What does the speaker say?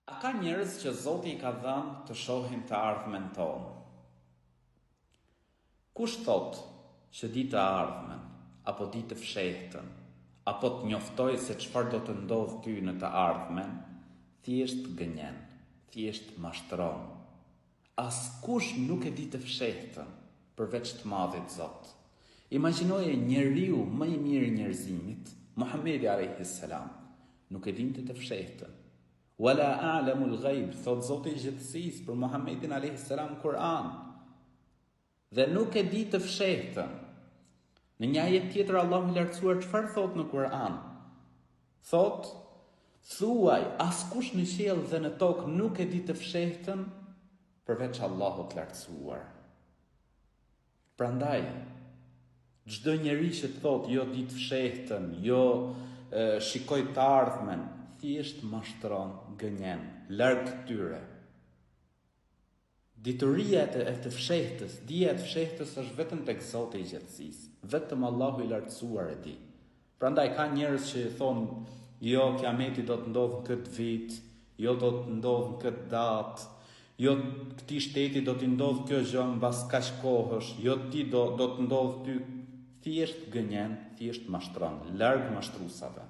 A ka njerëz që Zoti I ka dhënë të shohin të ardhmen tonë? Kush thot që di të ardhmen, apo di të fshehtën, apo të njoftoj se çfarë do të ndodh ty në të ardhmen, thjesht gënjen, thjesht mashtron. Askush nuk e di të fshehtën, përveç të madhit Zot. Imagjinoje njeriu më I mirë I njerëzimit, Muhamedi alayhis salam, nuk e dinte të fshehtën. Wala a'lamu al-ghaib, thot Zoti I gjithësisë për Muhammedin alayhis salam Kur'an. Dhe nuk e di të fshehtën. Në një ajet tjetër Allahu I lartësuar çfarë thot në Kur'an? Thot: thuaj, askush në qiell dhe në tokë nuk e di të fshehtën përveç Allahut të lartësuar. Prandaj, çdo njeri që thot jo di të fshehtën, jo shikoj të ardhmen, thjesht mashtron, gënjen, larg këtyre. Dituria e të fshehtës, dija e të fshehtës është vetëm tek Zoti I gjithësisë, vetëm Allahu I lartësuar e di. Prandaj ka njerëz që thonë, jo kiameti do të ndodhë në këtë vit, jo do të ndodhë në këtë datë, jo këtij shteti do të ndodhë kjo gjë mbas kaq kohësh, jo ti do të ndodhë ty, thjesht gënjen, thjesht mashtron, larg mashtrusave.